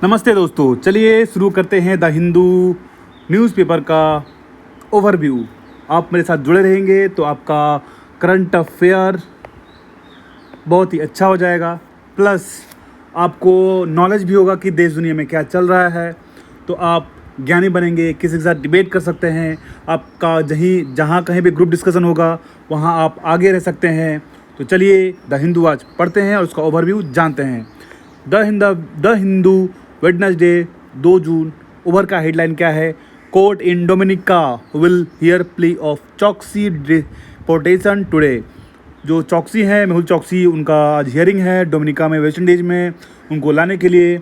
नमस्ते दोस्तों, चलिए शुरू करते हैं द हिंदू न्यूज़पेपर का ओवरव्यू। आप मेरे साथ जुड़े रहेंगे तो आपका करंट अफेयर बहुत ही अच्छा हो जाएगा, प्लस आपको नॉलेज भी होगा कि देश दुनिया में क्या चल रहा है। तो आप ज्ञानी बनेंगे, किसी के साथ डिबेट कर सकते हैं, आपका जहाँ कहीं भी ग्रुप डिस्कशन होगा वहाँ आप आगे रह सकते हैं। तो चलिए द हिंदू आज पढ़ते हैं और उसका ओवरव्यू जानते हैं। The Hindu Wednesday 2 June. Over का हेडलाइन क्या है? Court in Dominica will hear plea of Choksi deportation today. जो चॉक्सी है, मेहुल चॉक्सी, उनका आज हियरिंग है डोमिनिका में, वेस्ट इंडीज़ में। उनको लाने के लिए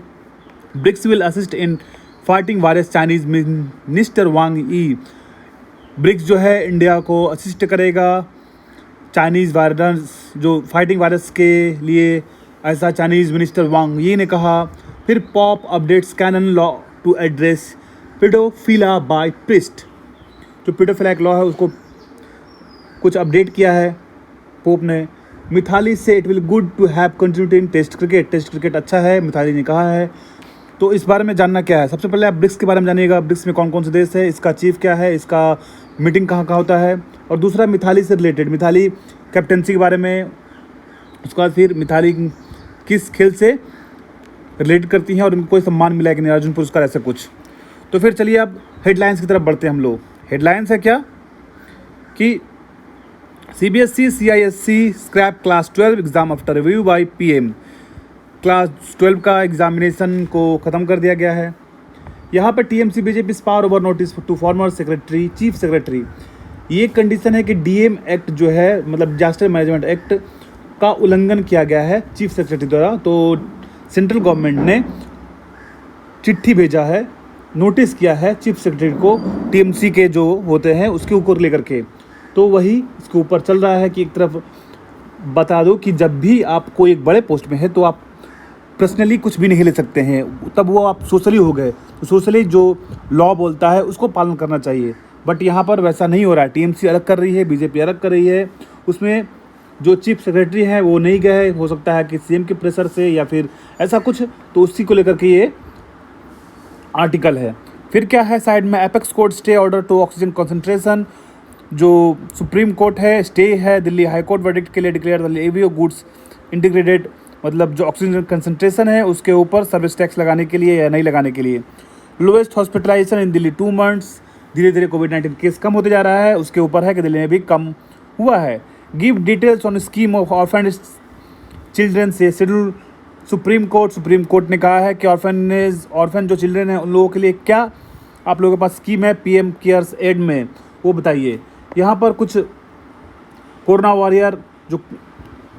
BRICS will assist in fighting virus, Chinese minister Wang Yi. BRICS जो है इंडिया को असिस्ट करेगा चाइनीज़ वायरस, जो फाइटिंग वायरस के लिए, ऐसा चाइनीज़ मिनिस्टर वांग यी ने कहा। फिर pope updates canon law to address paedophilia by priest. जो पेडोफिला एक लॉ है उसको कुछ अपडेट किया है पोप ने। मिथाली से it will good to have continuity in test cricket अच्छा है, मिथाली ने कहा है। तो इस बारे में जानना क्या है, सबसे पहले आप ब्रिक्स के बारे में जानिएगा। ब्रिक्स में कौन कौन से देश है, इसका चीफ क्या है, इसका मीटिंग कहाँ कहाँ होता है, और दूसरा मिथाली से रिलेटेड, मिथाली कैप्टनसी के बारे में। उसके बाद फिर मिथाली किस खेल से रिलेट करती हैं और उनको कोई सम्मान मिला है कि नहीं, अर्जुन पुरस्कार, ऐसा कुछ। तो फिर चलिए अब हेडलाइंस की तरफ बढ़ते हैं हम लोग। हेडलाइंस है क्या कि CBSE CISE scrap class 12 exam after review by PM। Class 12 का एग्जामिनेशन को ख़त्म कर दिया गया है। यहाँ पर TMC BJP power over notice to former secretary, chief secretary. ये कंडीशन है कि DM एक्ट जो है, मतलब डिजास्टर मैनेजमेंट एक्ट का उल्लंघन किया गया है चीफ सेक्रेटरी द्वारा। तो सेंट्रल गवर्नमेंट ने चिट्ठी भेजा है, नोटिस किया है चीफ सेक्रेटरी को, TMC के जो होते हैं उसके ऊपर लेकर के। तो वही इसके ऊपर चल रहा है कि एक तरफ बता दो कि जब भी आप कोई एक बड़े पोस्ट में है तो आप पर्सनली कुछ भी नहीं ले सकते हैं, तब वो आप सोशली हो गए। तो सोशली जो लॉ बोलता है उसको पालन करना चाहिए, बट यहाँ पर वैसा नहीं हो रहा है। TMC अलग कर रही है, BJP अलग कर रही है। उसमें जो चीफ सेक्रेटरी हैं वो नहीं गए, हो सकता है कि CM के प्रेशर से या फिर ऐसा कुछ, तो उसी को लेकर के ये आर्टिकल है। फिर क्या है साइड में, apex court stay order to oxygen concentration. जो सुप्रीम कोर्ट है, स्टे है दिल्ली हाई कोर्ट वर्डिक्ट के लिए declare the levy of goods integrated, मतलब जो ऑक्सीजन कंसंट्रेशन है उसके ऊपर सर्विस टैक्स लगाने के लिए या नहीं लगाने के लिए। लोएस्ट हॉस्पिटलाइजेशन इन दिल्ली 2 मंथ्स। धीरे धीरे कोविड-19 केस कम होते जा रहा है, उसके ऊपर है कि दिल्ली में भी कम हुआ है। Give details on scheme of orphan children से शेड्यूल सुप्रीम कोर्ट ने कहा है कि ऑर्फन जो चिल्ड्रन हैं उन लोगों के लिए क्या आप लोगों के पास स्कीम है PM केयर्स एड में, वो बताइए। यहाँ पर कुछ कोरोना वॉरियर जो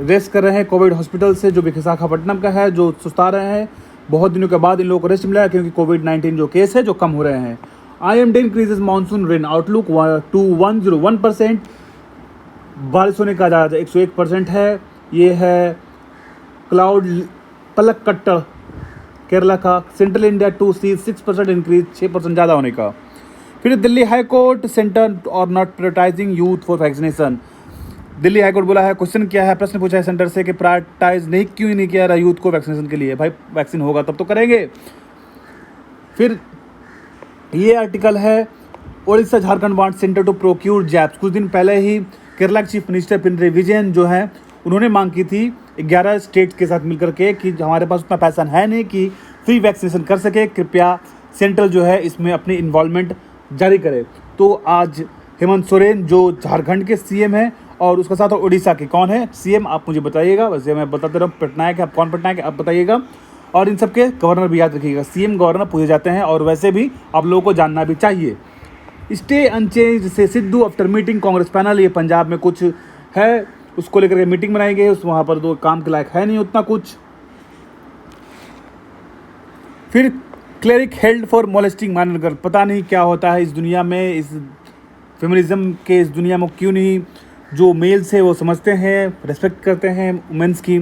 रेस्ट कर रहे हैं कोविड हॉस्पिटल से, जो विशाखापट्टनम का है, जो सुस्ता रहे हैं, बहुत दिनों के बाद इन लोगों को रेस्ट मिला है क्योंकि कोविड-19 जो केस है जो कम हो रहे हैं। IMD increases monsoon rain outlook to 101%। बारिश होने का ज़्यादा 101% है। ये है क्लाउड पलक्कट्ट केरला का। Central India to see 6% increase, 6% ज़्यादा होने का। फिर दिल्ली हाई कोर्ट सेंटर और not prioritising youth for vaccination. Delhi high court बोला है, क्वेश्चन किया है, प्रश्न पूछा है सेंटर से कि प्रायोरिटाइज क्यों नहीं किया रहा यूथ को वैक्सीनेशन के लिए। भाई वैक्सीन होगा तब तो करेंगे। फिर ये आर्टिकल है, Odisha Jharkhand want centre to procure jabs. कुछ दिन पहले ही केरला के चीफ मिनिस्टर पिनराई विजयन जो हैं उन्होंने मांग की थी 11 स्टेट्स के साथ मिलकर के कि हमारे पास उतना पैसा है नहीं कि फ्री वैक्सीनेशन कर सके, कृपया सेंट्रल जो है इसमें अपनी इन्वॉल्वमेंट जारी करे। तो आज हेमंत सोरेन जो झारखंड के CM हैं और उसके साथ उड़ीसा के कौन है CM, आप मुझे बताइएगा। वैसे मैं बताते रहा हूँ पटनायक है, आप कौन पटनायक है आप बताइएगा। और इन सबके गवर्नर भी याद रखिएगा, CM गवर्नर पूछे जाते हैं और वैसे भी आप लोगों को जानना भी चाहिए। स्टे अनचेंज से Sidhu after meeting Congress panel. ये पंजाब में कुछ है, उसको लेकर के मीटिंग बनाई गई, उस वहाँ पर तो काम के लायक है नहीं उतना कुछ। फिर cleric held for molesting minor girl. पता नहीं क्या होता है इस दुनिया में, इस फेमिनिज्म के इस दुनिया में क्यों नहीं जो मेल्स है वो समझते हैं, रेस्पेक्ट करते हैं वुमेंस की।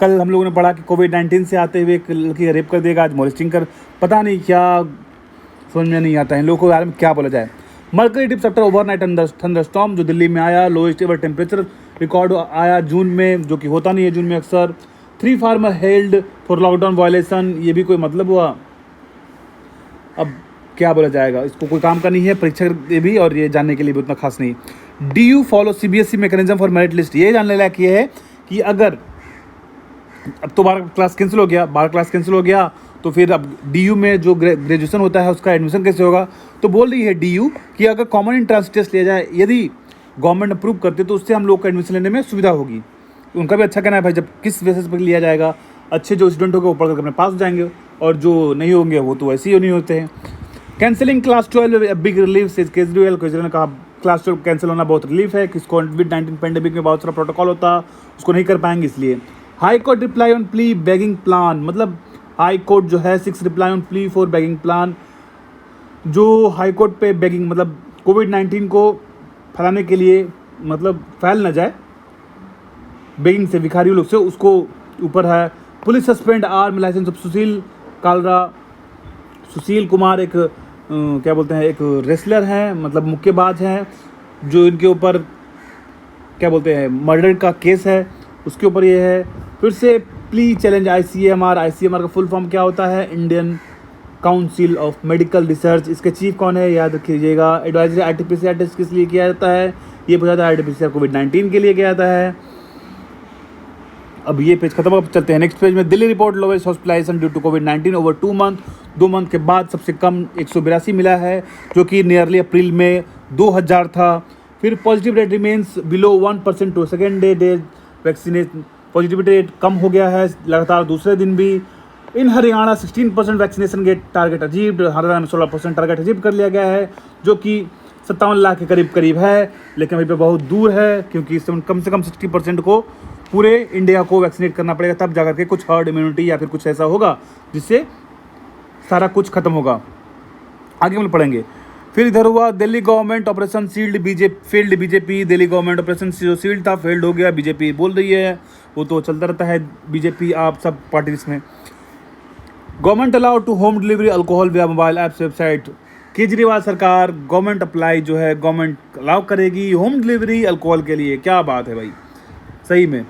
कल हम लोगों ने पढ़ा कि कोविड-19 से आते हुए एक लड़की रेप कर देगा, आज मोलेस्टिंग कर, पता नहीं क्या, समझ में नहीं आता है इन लोगों को बारे में क्या बोला जाए। Mercury dips after overnight thunderstorm. जो दिल्ली में आया, लोएस्ट एवर टेम्परेचर रिकॉर्ड आया जून में, जो कि होता नहीं है जून में अक्सर। 3 farmer held for lockdown violation. ये भी कोई मतलब हुआ? अब क्या बोला जाएगा, इसको कोई काम का नहीं है, परीक्षा के भी और ये जानने के लिए भी उतना खास नहीं। D you follow CBSE mechanism for merit list, ये जानने लायक ये है कि अगर अब तो 12 क्लास कैंसिल हो गया, 12 क्लास कैंसिल हो गया तो फिर अब DU में जो ग्रेजुएशन होता है उसका एडमिशन कैसे होगा। तो बोल रही है DU कि अगर कॉमन एंट्रेंस टेस्ट लिया जाए, यदि गवर्नमेंट अप्रूव करते तो उससे हम लोग को एडमिशन लेने में सुविधा होगी। उनका भी अच्छा कहना है भाई, जब किस बेसिस पर लिया जाएगा, अच्छे जो स्टूडेंट होंगे वो पढ़ कर अपने पास हो जाएंगे और जो नहीं होंगे वो तो वैसे ही नहीं होते हैं। कैंसिलिंग क्लास 12 बिग रिलीफ से केजरीवाल ने कहा क्लास 12 कैंसिल होना बहुत रिलीफ है, किसको कोविड-19 पेंडेमिक में बहुत सारा प्रोटोकॉल होता, उसको नहीं कर पाएंगे इसलिए। High court reply on plea begging plan, मतलब हाई कोर्ट जो है 6 reply on plea for begging plan, जो हाई कोर्ट पे बेगिंग मतलब कोविड-19 को फैलाने के लिए, मतलब फैल ना जाए बेगिंग से, भिखारी लोग से, उसको ऊपर है। Police suspend arm licence of Sushil Kalra. Sushil Kumar एक क्या बोलते हैं, एक रेसलर हैं, मतलब मुक्केबाज हैं, जो इनके ऊपर क्या बोलते हैं मर्डर का केस है, उसके ऊपर ये है। फिर से प्ली चैलेंज ICMR का फुल फॉर्म क्या होता है, Indian council of medical research. इसके चीफ कौन है याद रखिएगा। एडवाइजरी RT-PCR टेस्ट किस लिए किया जाता है, ये पूछा जाता है RT-PCR कोविड-19 के लिए किया जाता है। अब ये पेज खत्म, अब चलते हैं नेक्स्ट पेज में। Delhi report lowest hospitalisation due to कोविड-19 ओवर 2 मंथ। 2 मंथ के बाद सबसे कम 182 मिला है, जो कि नियरली अप्रैल में 2000 था। फिर positive rate remains below 1% to second day vaccination, positivity rate कम हो गया है लगातार दूसरे दिन भी। In Haryana 16% vaccination get target achieved, Haryana में 16% टारगेट अचीव कर लिया गया है, जो कि 57 लाख के करीब है, लेकिन अभी पे बहुत दूर है, क्योंकि इससे कम से कम 60% को पूरे इंडिया को वैक्सीनेट करना पड़ेगा, तब जाकर के कुछ हर्ड इम्यूनिटी या फिर कुछ ऐसा होगा जिससे सारा कुछ खत्म होगा। आगे हम पढ़ेंगे। फिर इधर हुआ Delhi government operation sealed BJP. Delhi government operation जो सील्ड था फेल्ड हो गया, बीजेपी बोल रही है, वो तो चलता रहता है बीजेपी आप सब पार्टीज में। Government allow to home delivery alcohol via mobile apps website. Kejriwal सरकार गवर्नमेंट अप्लाई जो है गवर्नमेंट अलाउ करेगी होम डिलीवरी अल्कोहल के लिए। क्या बात है भाई, सही में,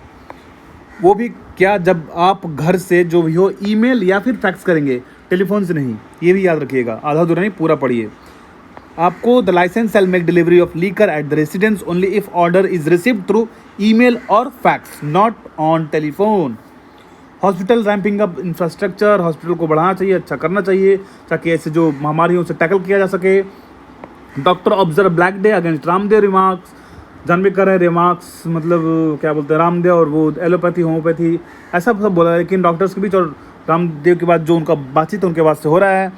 वो भी क्या, जब आप घर से जो भी हो ईमेल या फिर फैक्स करेंगे, टेलीफोन से नहीं, ये भी याद रखिएगा, आधा अधूरा नहीं पूरा पढ़िए। आपको the licence shall make delivery of liquor at the residence only if order is received through email और fax, not on telephone. Hospital ramping up infrastructure, hospital को बढ़ाना चाहिए, अच्छा करना चाहिए, ताकि ऐसे जो महामारी उसे टैकल किया जा सके। Doctor observe black day against Ramdev remarks, जानबे कर रहे रिमार्क्स, मतलब क्या बोलते हैं रामदेव और वो एलोपैथी होम्योपैथी ऐसा सब बोला है, लेकिन डॉक्टर्स के बीच और रामदेव के बाद जो उनका बातचीत है उनके बाद से हो रहा है।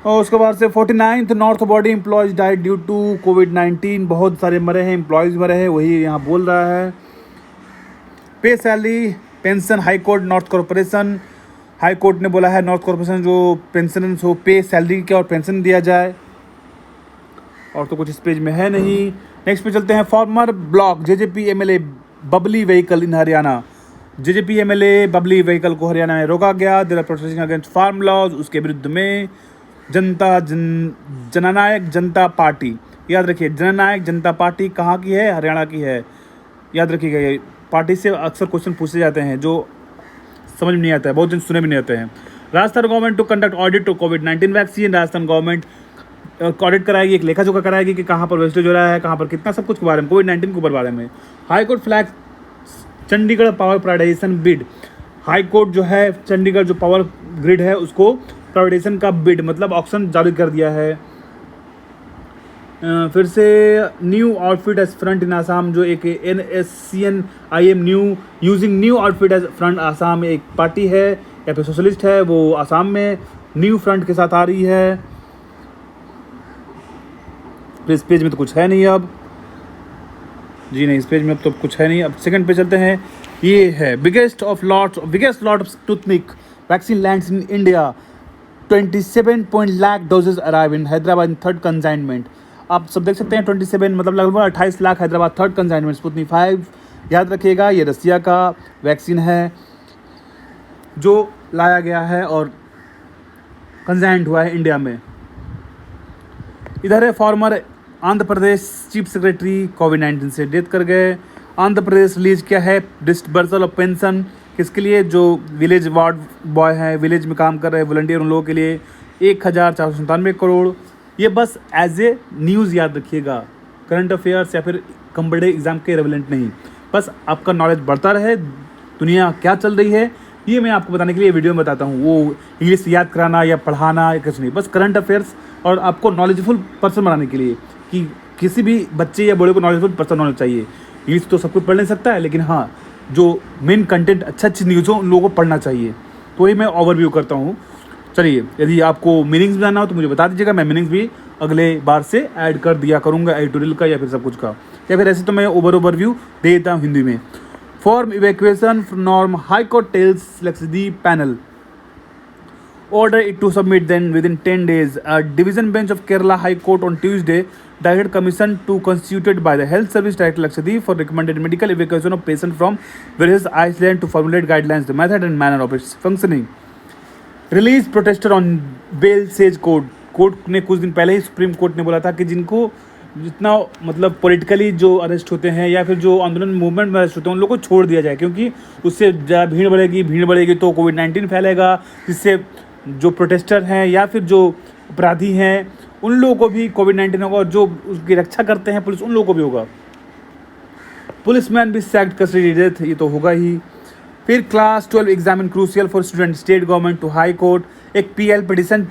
और उसके बाद से 49th north body employees died due to कोविड-19, बहुत सारे मरे हैं, एम्प्लॉयज़ मरे हैं, वही यहाँ बोल रहा है। पे salary pension high court north corporation, high court ने बोला है नॉर्थ कॉर्पोरेशन जो पेंशन हो पे सैलरी क्या और पेंशन दिया जाए, और तो कुछ इस पेज में है नहीं। नेक्स्ट पे चलते हैं। Former block JJP MLA Babli vehicle in Haryana. JJP MLA Babli vehicle को हरियाणा में रोका गया, there are protesting against farm laws, उसके विरुद्ध में जननायक जनता पार्टी, याद रखिए जननायक जनता पार्टी कहाँ की है, हरियाणा की है, याद रखिएगा। ये पार्टी से अक्सर क्वेश्चन पूछे जाते हैं जो समझ में नहीं आता है, बहुत दिन सुने भी नहीं आते हैं। Rajasthan government to conduct audit to कोविड-19 वैक्सीन, राजस्थान गवर्नमेंट ऑडिट कराएगी, एक लेखा जोखा कराएगी कि कहाँ पर वेस्टेज हो रहा है, कहाँ पर कितना, सब कुछ के बारे में, कोविड-19 के ऊपर बारे में। High court flag Chandigarh power privatisation bid, high court जो है चंडीगढ़ जो पावर ग्रिड है उसको प्राइवेटाइजेशन का बिड मतलब ऑक्शन जारी कर दिया है। फिर से new outfit as front in Assam, जो एक NSCN-IM new using new outfit as front Assam एक पार्टी है या फिर सोशलिस्ट है, वो आसाम में न्यू फ्रंट के साथ आ रही है। इस पेज में तो कुछ है नहीं अब, जी नहीं, इस पेज में अब तो कुछ है नहीं। अब सेकंड पे चलते हैं। ये है biggest lot of Sputnik vaccine lands in India, 27 lakh doses arrive in Hyderabad in third consignment. आप सब देख सकते हैं 27 मतलब लगभग 28 lakh Hyderabad third consignment Sputnik 5। याद रखिएगा ये रसिया का वैक्सीन है जो लाया गया है और कंसाइंड हुआ है इंडिया में। इधर है farmer Andhra Pradesh chief secretary कोविड-19 से डेथ कर गए। आंध्र प्रदेश रिलीज क्या है डिस्बर्सल ऑफ पेंशन, किसके लिए, जो विलेज वार्ड बॉय हैं, विलेज में काम कर रहे हैं वॉलंटियर, उन लोगों के लिए 1497 करोड़। ये बस एज ए न्यूज़ याद रखिएगा, करंट अफेयर्स या फिर कॉम्पिटिटिव एग्जाम के रेलेवेंट नहीं। बस आपका नॉलेज बढ़ता रहे, दुनिया क्या चल रही है ये मैं आपको बताने के लिए वीडियो में बताता हूँ। वो इंग्लिश याद कराना या पढ़ाना या कुछ नहीं, बस करंट अफेयर्स और आपको नॉलेजफुल पर्सन बनाने के लिए कि किसी भी बच्चे या बड़े को नॉलेजफुल पर्सन होना चाहिए। इंग्लिश तो सब कुछ पढ़ नहीं सकता है, लेकिन हाँ जो मेन कंटेंट अच्छी न्यूज़ हो उन लोगों को पढ़ना चाहिए। तो वही मैं ओवरव्यू करता हूँ। चलिए, यदि आपको मीनिंग्स जानना हो तो मुझे बता दीजिएगा, मैं मीनिंग्स भी अगले बार से ऐड कर दिया करूँगा, एडिटोरियल का या फिर सब कुछ का, या फिर ऐसे तो मैं ओवरव्यू दे देता हूँ हिंदी में। Form evacuation from high court tells Lakshadweep panel order it to submit then within 10 days. A division bench of Kerala High Court on Tuesday directed commission to constituted by the Health Service Director Lakshadweep for recommended medical evacuation of patients from various islands to formulate guidelines, the method and manner of its functioning. Release protester on bail, says court. Court ने कुछ दिन पहले ही supreme court ने बोला था कि जिनको जितना मतलब पॉलिटिकली जो अरेस्ट होते हैं या फिर जो आंदोलन मूवमेंट में अरेस्ट होते हैं उन लोगों को छोड़ दिया जाए, क्योंकि उससे भीड़ बढ़ेगी तो कोविड-19 फैलेगा, जिससे जो प्रोटेस्टर हैं या फिर जो अपराधी हैं उन लोगों को भी कोविड-19 होगा, और जो उसकी रक्षा करते हैं पुलिस उन लोगों को भी होगा। पुलिसमैन भी सैक्ड, कस्टडी डेथ, ये तो होगा ही। फिर class 12 exam in crucial for student, state government to high court. एक PL पिटिशन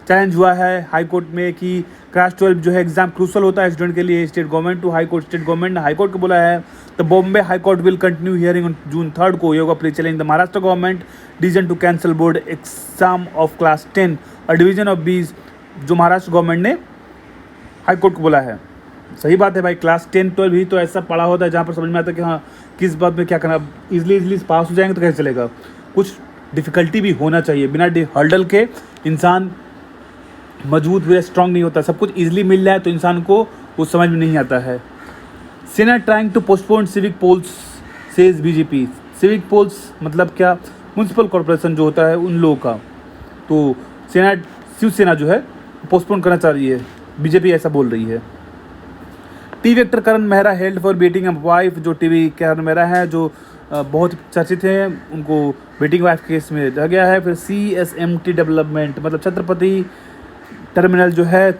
चैलेंज हुआ है हाई कोर्ट में कि क्लास 12 जो है एग्जाम क्रूशियल होता है स्टूडेंट के लिए। State government to high court, state government ने हाई कोर्ट को बोला है। The Bombay high court will continue hearing on June 3 को yoga plea challenge the Maharashtra government decision to cancel board exam of class 10 और डिवीजन ऑफ बीज, जो Maharashtra government ने high court को बोला है। सही बात है भाई, क्लास 10 12 भी तो ऐसा पढ़ा होता है जहाँ पर समझ में आता है कि हाँ किस बात में क्या करना। इजली पास हो जाएंगे तो कैसे चलेगा, कुछ डिफ़िकल्टी भी होना चाहिए। बिना हर्डल के इंसान मजबूत हुए स्ट्रांग नहीं होता। सब कुछ इजीली मिल जाए तो इंसान को वो समझ में नहीं आता है। Senate trying to postpone civic polls, says BJP। Civic polls मतलब क्या, म्यूनसिपल कॉर्पोरेशन जो होता है उन लोगों का, तो सेनेट शिवसेना जो है पोस्टपोन करना चाह रही है, BJP ऐसा बोल रही है। TV actor Karan Mehra held for beating a wife, जो टीवी करण मेहरा है जो बहुत चर्चित हैं, उनको बेटिंग वाइफ केस में रह गया है। फिर CSMT डेवलपमेंट मतलब छत्रपति टर्मिनल जो है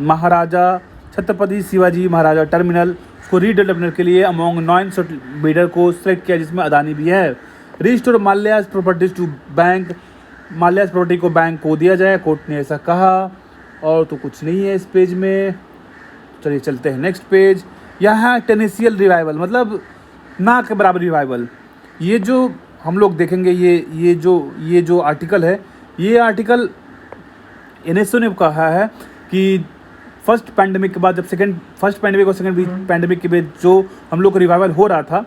महाराजा छत्रपति शिवाजी महाराजा टर्मिनल, उसको रीडेवलपमेंट के लिए अमॉन्ग 9 बिडर को सेलेक्ट किया, जिसमें अदानी भी है। Restore Mallya's properties to bank, Mallya's property को बैंक को दिया जाए, कोर्ट ने ऐसा कहा। और तो कुछ नहीं है इस पेज में। चलिए चलते हैं नेक्स्ट पेज। यहाँ टेनेसियल रिवाइवल मतलब ना के बराबर रिवाइवल, ये जो हम लोग देखेंगे ये जो आर्टिकल है, ये आर्टिकल NSO ने कहा है कि फर्स्ट पैंडेमिक के बाद जब फर्स्ट पैंडेमिक और सेकेंड पैंडेमिक के बीच जो हम लोग को रिवाइवल हो रहा था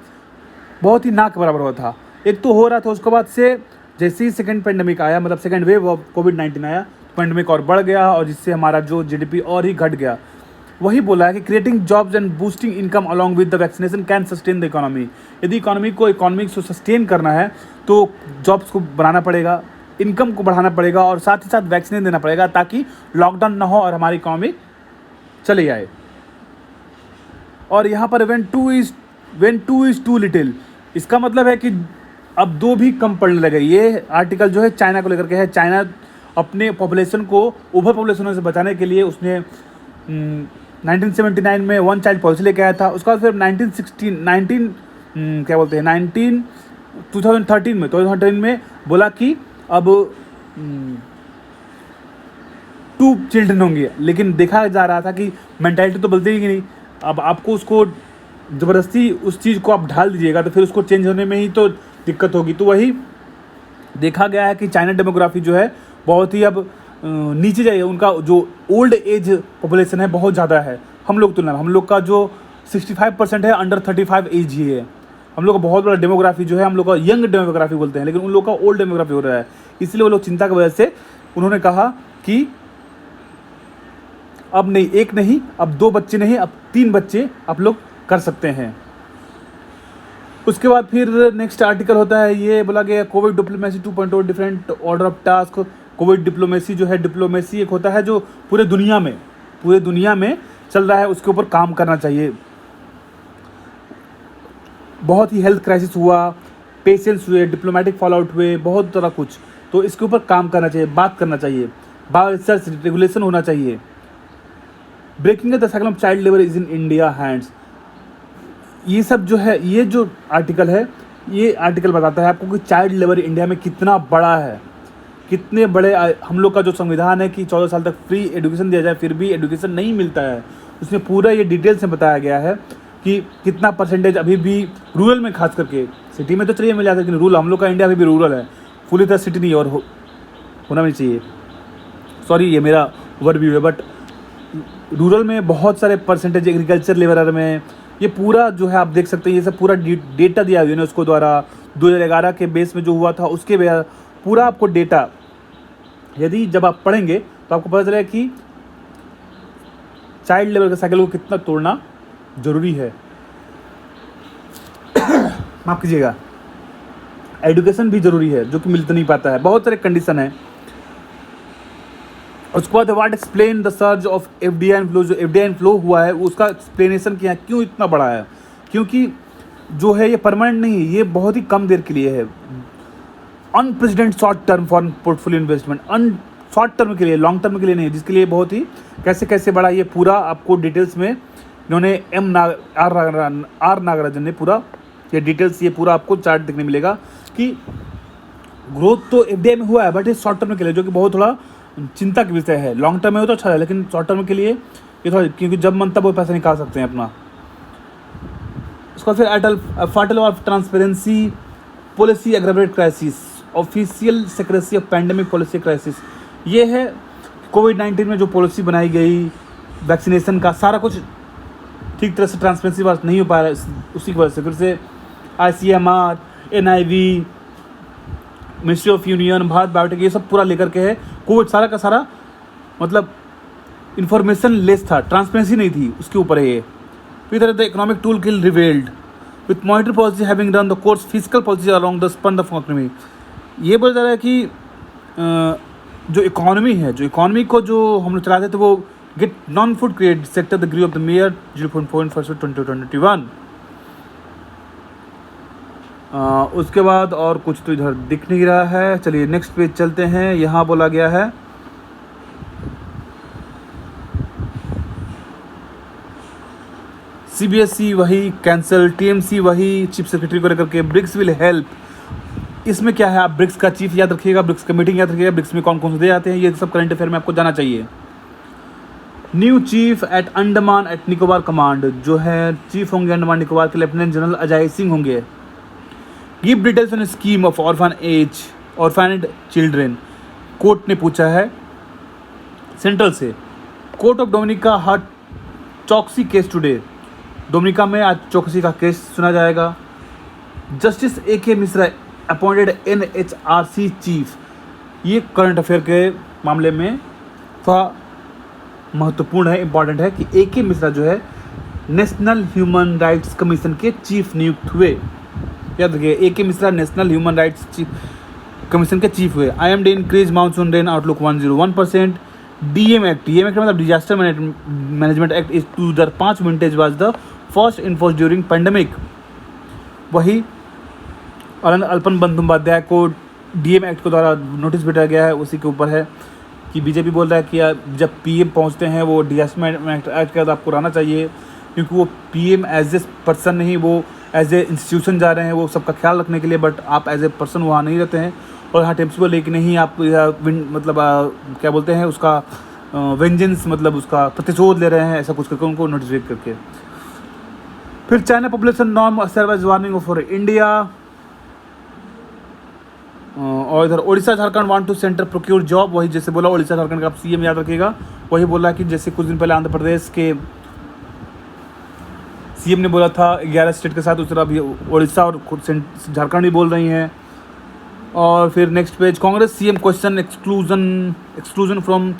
बहुत ही ना के बराबर हुआ था। एक तो हो रहा था, उसके बाद से जैसे ही सेकेंड पैंडेमिक आया मतलब सेकेंड वेव ऑफ कोविड-19 आया, पैंडेमिक और बढ़ गया और जिससे हमारा जो GDP और ही घट गया। वही बोला है कि creating jobs and boosting income along with the vaccination can sustain the economy. यदि इकोनॉमी को सस्टेन करना है तो जॉब्स को बनाना पड़ेगा, इनकम को बढ़ाना पड़ेगा और साथ ही साथ वैक्सीन देना पड़ेगा ताकि लॉकडाउन ना हो और हमारी इकोनॉमी चले जाए। और यहाँ पर when two is too little, इसका मतलब है कि अब 2 भी कम पड़ने लगे। ये आर्टिकल जो है चाइना को लेकर के है। चाइना अपने पॉपुलेशन को ओवर पॉपुलेशन से बचाने के लिए उसने 1979 में 1 चाइल्ड पॉलिसी लेके आया था। उसका फिर 2013 में बोला कि अब 2 चिल्ड्रन होंगे, लेकिन देखा जा रहा था कि मेंटालिटी तो बदलती ही नहीं। अब आपको उसको ज़बरदस्ती उस चीज़ को आप ढाल दीजिएगा तो फिर उसको चेंज होने में ही तो दिक्कत होगी। तो वही देखा गया है कि चाइना डेमोग्राफी जो है बहुत ही अब नीचे जाइए, उनका जो ओल्ड एज पॉपुलेशन है बहुत ज़्यादा है हम लोग तुलना में। हम लोग का जो 65% है अंडर 35 एज ही है। हम लोग का बहुत बड़ा डेमोग्राफी जो है हम लोग का यंग डेमोग्राफी बोलते हैं, लेकिन उन लोग का ओल्ड डेमोग्राफी हो रहा है। इसलिए वो लोग चिंता की वजह से उन्होंने कहा कि अब नहीं, 1 नहीं, अब 2 बच्चे नहीं, अब 3 बच्चे आप लोग कर सकते हैं। उसके बाद फिर नेक्स्ट आर्टिकल होता है, ये बोला गया Covid diplomacy 2.0 different order of task. Covid diplomacy जो है, डिप्लोमेसी एक होता है जो पूरे दुनिया में चल रहा है, उसके ऊपर काम करना चाहिए। बहुत ही हेल्थ क्राइसिस हुआ, पेशेंस हुए, डिप्लोमेटिक फॉलोआउट हुए, बहुत तरह कुछ, तो इसके ऊपर काम करना चाहिए, बात करना चाहिए। बायो रिसर्च रेगुलेशन होना चाहिए। Breaking the cycle of child labour is in India hands. ये सब जो है, ये जो आर्टिकल है, ये आर्टिकल बताता है आपको कि चाइल्ड लेबर इंडिया में कितना बड़ा है, कितने बड़े हम लोग का जो संविधान है कि 14 साल तक फ्री एजुकेशन दिया जाए, फिर भी एजुकेशन नहीं मिलता है। उसमें पूरा ये डिटेल्स में बताया गया है कि कितना परसेंटेज अभी भी रूरल में, खास करके सिटी में तो चलिए मिल जाता है, लेकिन रूरल, हम लोग का इंडिया अभी भी रूरल है, पूरी तरह सिटी नहीं, और होना भी चाहिए। सॉरी, ये मेरा ओवरव्यू है, बट रूरल में बहुत सारे परसेंटेज एग्रीकल्चर लेबर में, ये पूरा जो है आप देख सकते हैं, ये सब पूरा डेटा दिया यूनेस्को द्वारा 2011 के बेस में जो हुआ था, उसके पूरा आपको डेटा, यदि जब आप पढ़ेंगे तो आपको पता चलेगा कि चाइल्ड लेबर के साइकिल को कितना तोड़ना जरूरी है। माफ कीजिएगा, एजुकेशन भी जरूरी है, जो कि मिल तो नहीं पाता है, बहुत सारे कंडीशन है। उसके बाद what explain the surge of FDI inflow, जो एफडीआई इनफ्लो हुआ है उसका एक्सप्लेनेशन किया, क्यों इतना बड़ा है, क्योंकि जो है ये परमानेंट नहीं है, ये बहुत ही कम देर के लिए है। Unprecedented short term for portfolio investment, short term के लिए, लॉन्ग टर्म के लिए नहीं, जिसके लिए बहुत ही कैसे कैसे बड़ा, ये पूरा आपको डिटेल्स में इन्होंने आर नागराजन ने पूरा ये डिटेल्स, ये पूरा आपको चार्ट देखने मिलेगा कि ग्रोथ तो एफडीआई में हुआ है, बट ये शॉर्ट टर्म के लिए, जो कि बहुत थोड़ा चिंता का विषय है। लॉन्ग टर्म में हो तो अच्छा है, लेकिन शॉर्ट टर्म के लिए ये थोड़ा, क्योंकि जब मन तब वो पैसा निकाल सकते हैं अपना। उसका फिर फाटल of transparency policy aggravated crisis, official secrecy of pandemic policy crisis. ये है कोविड-19 में जो पॉलिसी बनाई गई वैक्सीनेशन का, सारा कुछ ठीक तरह से ट्रांसपेरेंसी बात नहीं हो पा रहा है, उसी की वजह से फिर से ICMR, NIV, ministry of union, Bharat biotech, ये सब पूरा लेकर के है। कोविड सारा का सारा मतलब इंफॉर्मेशन लेस था, ट्रांसपेरेंसी नहीं थी, उसके ऊपर है ये। फिर the economic tool kill revealed with monetary policy having run the course physical policy along the span of economy. ये बोला जा रहा है कि जो इकोनॉमी है, जो इकोनॉमी को जो हम लोग चलाते थे, वो get non food credit sector the ग्री ऑफ द मेयर 0.4 उसके बाद और कुछ तो इधर दिख नहीं रहा है। चलिए नेक्स्ट पेज चलते हैं। यहाँ बोला गया है CBSE वही कैंसिल, TMC वही चीफ सेक्रेटरी को लेकर के, ब्रिक्स विल हेल्प। इसमें क्या है, आप ब्रिक्स का चीफ याद रखिएगा, ब्रिक्स का मीटिंग याद रखिएगा, ब्रिक्स में कौन कौन से दे जाते हैं, ये सब करंट अफेयर में आपको जाना चाहिए। New chief at Andaman and Nicobar command, जो है चीफ होंगे अंडमान निकोबार के लेफ्टिनेंट जनरल अजय सिंह होंगे। Give details on scheme of orphaned children, court ने पूछा है सेंट्रल से। Court of Dominica heard Choksi case today, Dominica में आज चौकसी का केस सुना जाएगा। Justice AK Mishra appointed NHRC chief, ये करंट अफेयर के मामले में थोड़ा महत्वपूर्ण है, इम्पॉर्टेंट है कि AK मिश्रा जो है नेशनल ह्यूमन राइट्स कमीशन के चीफ नियुक्त हुए। याद रखिए, AK Mishra national human rights chief commission के चीफ हुए। IMD increase monsoon rain outlook 101%। DM act मतलब disaster management act is 2005 vintage was the first enforce during pandemic. वही अल्पन बंदोपाध्याय को DM एक्ट के द्वारा नोटिस भेजा गया है, उसी के ऊपर है कि बीजेपी बोल रहा है कि जब PM पहुंचते हैं वो डिजास्टर मैनेजमेंट एक्ट के बाद आपको रहना चाहिए, क्योंकि वो PM एज ए पर्सन नहीं, वो एज ए इंस्टीट्यूशन जा रहे हैं, वो सबका ख्याल रखने के लिए, बट आप एज ए पर्सन वहाँ नहीं रहते हैं। और हाँ टेम्स को लेके नहीं, आप मतलब क्या बोलते हैं उसका वेंजेंस, मतलब उसका प्रतिशोध ले रहे हैं, ऐसा कुछ करके उनको नोटिस करके। फिर China population norm service warning for India. और इधर Orissa Jharkhand want to centre procure job, वही जैसे बोला उड़ीसा झारखंड का आप CM याद रखिएगा, वही बोला कि जैसे कुछ दिन पहले आंध्र प्रदेश के CM ने बोला था 11 स्टेट के साथ, उस तरह अभी उड़ीसा और झारखंड भी बोल रही हैं। और फिर next page, Congress CM question exclusion from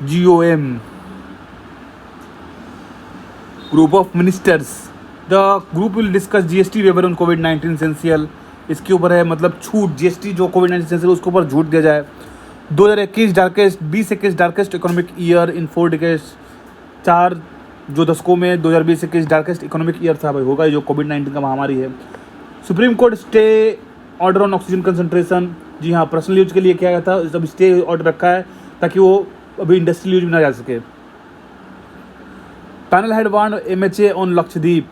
GOM group of ministers. The group will discuss GST waiver on कोविड-19 एसेंशियल। इसके ऊपर है मतलब छूट, GST जो कोविड-19 एसेंशियल उसके ऊपर छूट दिया जाए। 2021 darkest economic year in 4 decades, 4 जो दशकों में 2020-21 डार्केस्ट इकोनॉमिक ईयर था भाई, होगा जो कोविड-19 का महामारी है। Supreme court stay order on oxygen concentration, जी हाँ, पर्सनल यूज के लिए किया गया था, अब स्टे ऑर्डर रखा है ताकि वो अभी इंडस्ट्रियल यूज में ना जा सके। Panel had warned MHA on Lakshadweep.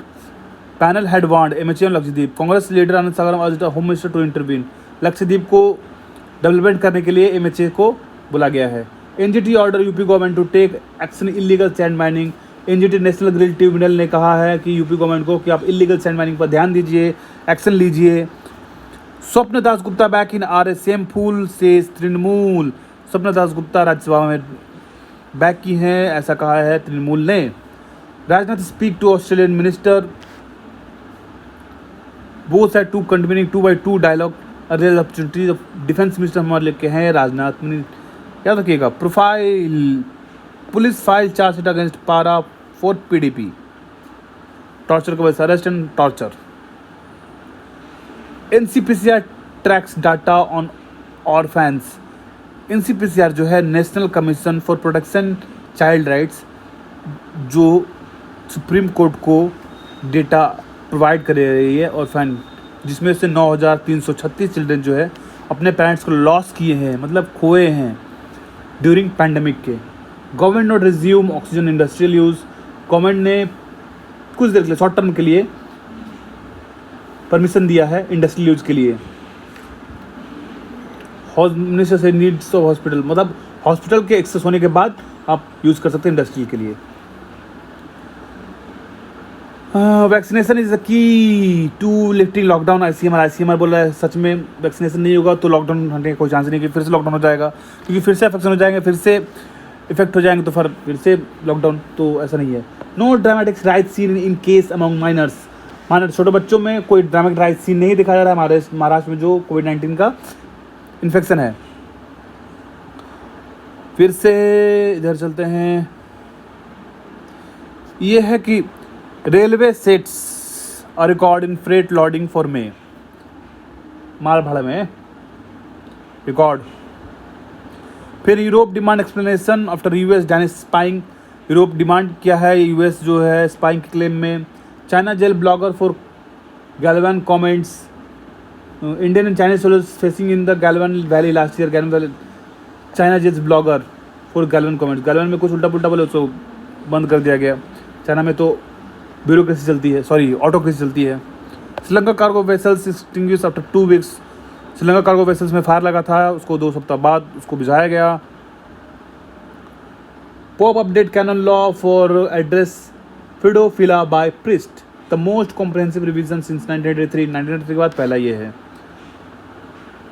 Panel had warned MHA on Lakshadweep. Congress leader Anand Sagar urged home minister to intervene. Lakshadweep को डेवलपमेंट करने के लिए एमएचए को बुला गया है। NGT order UP government to take action illegal sand mining. NGT national grid tribunal ने कहा है कि यूपी गवर्नमेंट को कि आप इलीगल सैंड माइनिंग पर ध्यान दीजिए, एक्शन लीजिए। स्वप्न दासगुप्ता बैक इन आरएसएम फूल से तृणमूल। स्वप्न दासगुप्ता राज्यसभा में बैक की हैं, ऐसा कहा है तृणमूल ने। Rajnath speak to Australian minister. Both side to continuing 2x2 dialogue real opportunities of defence minister हमारे लिखे हैं राजनाथ। याद रखिएगा। Profile police file chargesheet against Para for PDP. Torture के वजह arrest and torture. NCPCR tracks data on orphans. NCPCR जो है national commission for protection child rights, जो सुप्रीम कोर्ट को डेटा प्रोवाइड कर रही है ऑर्फेन, जिसमें से 9,336 चिल्ड्रन जो है अपने पेरेंट्स को लॉस किए हैं, मतलब खोए हैं ड्यूरिंग पैंडमिक के। Government not resume oxygen industrial use. Government ने कुछ देर के लिए शॉर्ट टर्म के लिए परमिशन दिया है इंडस्ट्रियल यूज़ के लिए। मिनिस्टर से नीड्स ऑफ हॉस्पिटल, मतलब हॉस्पिटल के एक्सेस होने के बाद आप यूज़ कर सकते हैं इंडस्ट्रियल के लिए। Vaccination is the key to lifting lockdown. ICMR बोल रहा है सच में वैक्सीनेशन नहीं होगा तो लॉकडाउन हटने का कोई चांस नहीं कि फिर से लॉकडाउन हो जाएगा, क्योंकि फिर से अफेक्शन हो जाएंगे, फिर से इफेक्ट हो जाएंगे तो फिर से लॉकडाउन, तो ऐसा नहीं है। No dramatics right seen in case among minors. छोटे बच्चों में कोई ड्रामेटिक राइट सीन नहीं दिखाया जा रहा है महाराष्ट्र में जो कोविड-19 का इन्फेक्शन है। फिर से इधर चलते हैं। ये है कि railway sets a record in freight loading for May. माल भाड़ा में रिकॉर्ड। फिर Europe demand explanation after US Danish spying. Europe demand क्या है यूएस जो है स्पाइंग के क्लेम में। China jail blogger for Galwan comments. Indian and Chinese soldiers facing in the Galwan valley last year. Galwan valley China jails blogger for Galwan comments. Galwan में कुछ उल्टा पुल्टा बोले उसको बंद कर दिया गया। चाइना में तो ब्यूरोक्रेसी चलती है, सॉरी ऑटोक्रेसी चलती है। Sri Lanka cargo vessels extinguish after 2 weeks. Sri Lanka cargo vessels में फायर लगा था, उसको 2 सप्ताह बाद उसको बुझाया गया। Pope update canon law for address paedophilia by priest, the most comprehensive revision since 1983। 1983 के बाद पहला ये है।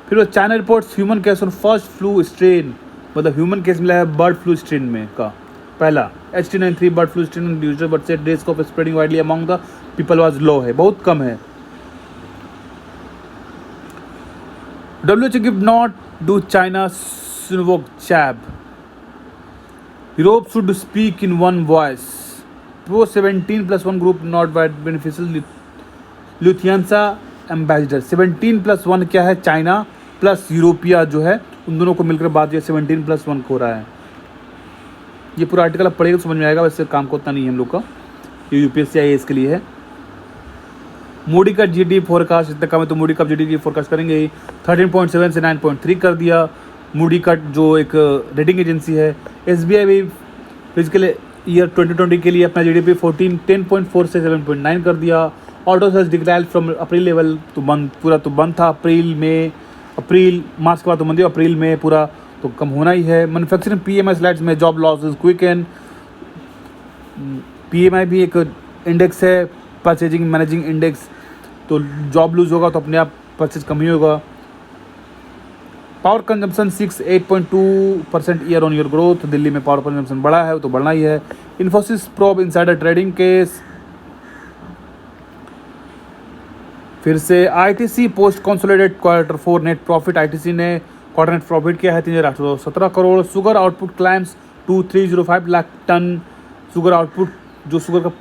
फिर वो China reports human case on first flu strain, मतलब ह्यूमन केस मिला है बर्ड फ्लू स्ट्रेन में का पहला। H3N3 bird flu strain user but से risk of spreading widely among the people was low है, बहुत कम है। WHO give not do China Sinovac jab. Europe should speak in one voice. Pro 17+1 group not beneficial Lithuania's ambassador. 17+1 क्या है, China plus europaea जो है उन दोनों को मिलकर बात ये 17+1 हो रहा है। ये पूरा आर्टिकल आप पढ़ेगा तो समझ में आएगा, वैसे काम को उतना नहीं है हम लोग का, ये यूपीएससी IAS के लिए है। मूडी का GDP फोरकास्ट इतना कम है तो मूडी का GDP फोरकास्ट करेंगे ही। 13.7 से 9.3 कर दिया। मूडी का जो एक रेटिंग एजेंसी है। SBI भी फिजिकल ईयर 2020 के लिए अपना GDP 10.4 से 7.9 कर दिया। Auto sales decline from April level तो बंद, पूरा तो बंद था अप्रैल मार्च के बाद तो बंद, अप्रैल में पूरा तो कम होना ही है। मैन्युफैक्चरिंग PMI स्लाइड्स में job losses quick and PMI भी एक इंडेक्स है, परचेजिंग मैनेजिंग इंडेक्स, तो जॉब लूज होगा तो अपने आप परचेज कम ही होगा। Power consumption 8.2% year on year growth. Delhi में पावर कंजम्पशन बढ़ा है, वो तो बढ़ना ही है। Infosys probe insider trading case. फिर से ITC post consolidated Q4 net profit. ITC ने क्वार्टर नेट प्रॉफिट किया है 3,817 crore. Sugar output climbs to 305 lakh tonne. Sugar output जो शुगर का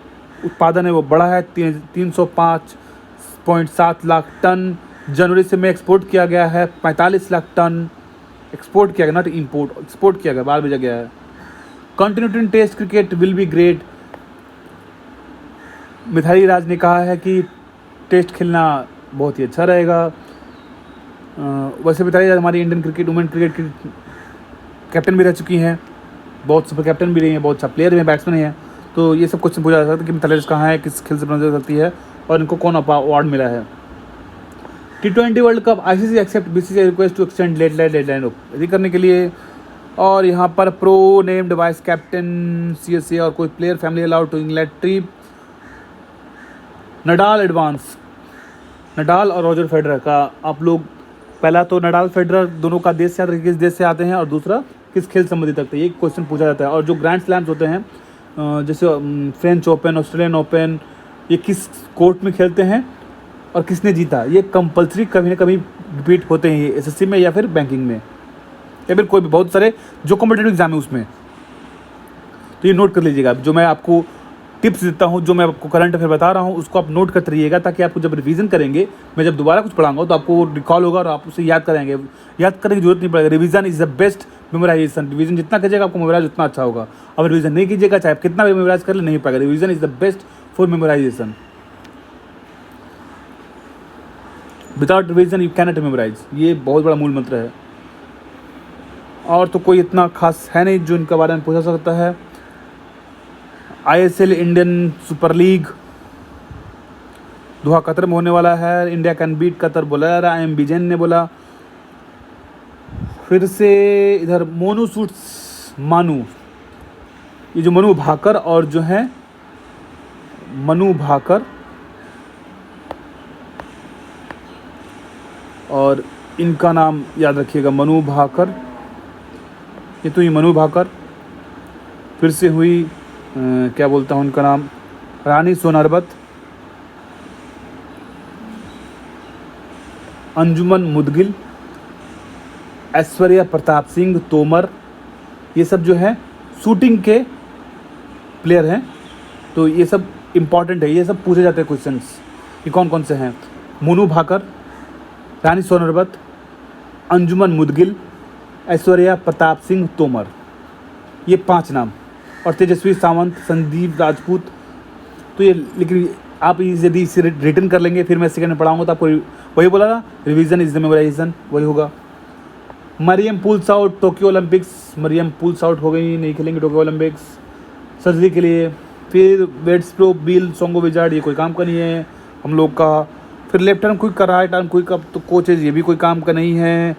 उत्पादन है वो बढ़ा है 305.7 लाख टन। जनवरी से में एक्सपोर्ट किया गया है 45 लाख टन। एक्सपोर्ट किया गया, नॉट इम्पोर्ट, एक्सपोर्ट किया गया, बाहर भेजा गया है। Continuity in test cricket will be great. Mithali Raj ने कहा है कि टेस्ट खेलना बहुत ही अच्छा रहेगा। वैसे बताइए, हमारी इंडियन क्रिकेट वुमेन क्रिकेट की कैप्टन भी रह चुकी हैं, बहुत सुपर कैप्टन भी रही हैं, बहुत अच्छा प्लेयर भी हैं, बैट्समैन हैं। तो ये सब क्वेश्चन पूछा जा सकता है कि मिताली राज कहाँ है, किस खेल से प्रमोट करती है और इनको कौन अवार्ड मिला है। T20 world cup ICC accept BCCI request to extend deadline यदि करने के लिए। और यहाँ पर pro named vice captain CSA और कोई player family allowed to England trip. Nadal advance, Nadal और रॉजर फेडरर का आप लोग, पहला तो नडाल फेडरर दोनों का देश से याद रखिए, किस देश से आते हैं, और दूसरा किस खेल संबंधित रखते हैं, ये क्वेश्चन पूछा जाता है। और जो ग्रैंड स्लैम्स होते हैं जैसे फ्रेंच ओपन, ऑस्ट्रेलियन ओपन, ये किस कोर्ट में खेलते हैं और किसने जीता, ये कंपलसरी कभी ना कभी रिपीट होते हैं, ये SSC में या फिर बैंकिंग में या फिर कोई भी बहुत सारे जो कॉम्पिटेटिव एग्जाम है उसमें। तो ये नोट कर लीजिएगा, जो मैं आपको टिप्स देता हूँ, जो मैं आपको करंट अफेयर बता रहा हूँ, उसको आप नोट करते रहिएगा, ताकि आपको जब रिवीजन करेंगे, मैं जब दोबारा कुछ पढ़ाऊंगा तो आपको रिकॉल होगा और आप उसे याद करेंगे। याद करने की जरूरत नहीं पड़ेगा। Revision is the best memorisation. Revision जितना कीजिएगा आपको मेमोराइज उतना अच्छा होगा। अगर रिवीजन नहीं कीजिएगा, चाहे आप कितना भी मेमोराइज कर ले, नहीं पाएगा। Revision is the best for memorisation. Without revision you cannot memorise, ये बहुत बड़ा मूल मंत्र है। और तो कोई इतना खास है नहीं जो इनके बारे में पूछा सकता है। ISL Indian super league Doha Qatar में होने वाला है। इंडिया कैन बीट कतर बोला जा रहा है, IM बिजेन ने बोला। फिर से इधर मोनू सूट्स मानू, ये जो मनु भाकर और जो है मनु भाकर और इनका नाम याद रखिएगा, मनु भाकर, ये तो ये मनु भाकर। फिर से हुई क्या बोलता हूँ उनका नाम, रानी सोनारबत, अंजुमन मुदगिल, ऐश्वर्या प्रताप सिंह तोमर। ये सब जो है शूटिंग के प्लेयर हैं, तो ये सब इम्पॉर्टेंट है, ये सब पूछे जाते हैं क्वेश्चंस। ये कौन कौन से हैं? मोनू भाकर, रानी सोनारबत, अंजुमन मुदगिल, ऐश्वर्या प्रताप सिंह तोमर, ये 5 नाम। और तेजस्वी सावंत, संदीप राजपूत। तो ये, लेकिन आप यदि इसे रिटर्न कर लेंगे, फिर मैं सेकंड में पढ़ाऊँगा तो आपको वही बोला ना, रिवीजन इज द मेमोराइजेशन, वही होगा। Mariam pulls out Tokyo Olympics, Mariam pulls out हो गई, नहीं खेलेंगे टोक्यो ओलंपिक्स सर्जरी के लिए। फिर वेट्स प्रो बिल सोंगो विजार्ड, ये कोई काम का नहीं है हम लोग का। फिर लेफ्ट आर्म क्विक का, राइट आर्म क्विक का तो कोचेज, ये भी कोई काम का नहीं है।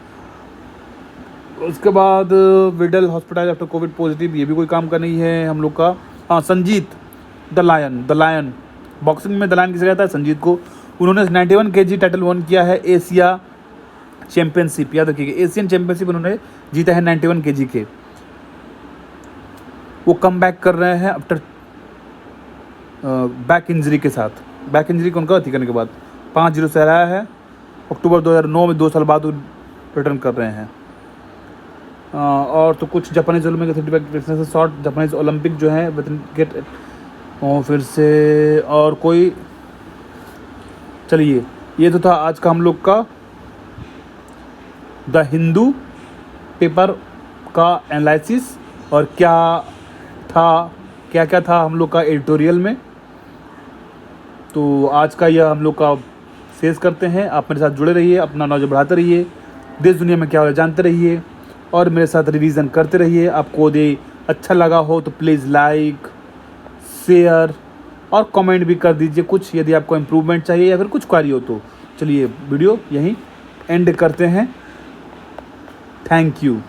उसके बाद Widal hospital after Covid positive, ये भी कोई काम का नहीं है हम लोग का। हाँ, संजीत द लायन बॉक्सिंग में द लायन किसे कहता है? संजीत को। उन्होंने 91 kg टाइटल वन किया है एशिया चैम्पियनशिप, याद रखिएगा, एशियन चैम्पियनशिप उन्होंने जीता है 91 kg के। वो कम बैक कर रहे हैं आफ्टर बैक इंजरी के साथ। बैक इंजरी को उनका अति करने के बाद 5-0 से हराया है। अक्टूबर 2009 में 2 साल बाद वो रिटर्न कर रहे हैं। और तो कुछ Japanese Olympic short Japanese Olympic जो है क्रिकेट, और फिर से और कोई, चलिए ये तो था आज का हम लोग का द हिंदू पेपर का एनालिसिस, और क्या था हम लोग का एडिटोरियल में। तो आज का यह हम लोग का शेष करते हैं। आप मेरे साथ जुड़े रहिए, अपना नॉलेज बढ़ाते रहिए, देश दुनिया में क्या हो रहा है जानते रहिए, और मेरे साथ रिवीजन करते रहिए। आपको यदि अच्छा लगा हो तो प्लीज़ लाइक, शेयर और कमेंट भी कर दीजिए कुछ, यदि आपको इम्प्रूवमेंट चाहिए या फिर कुछ क्वारी हो तो। चलिए वीडियो यहीं एंड करते हैं। Thank you.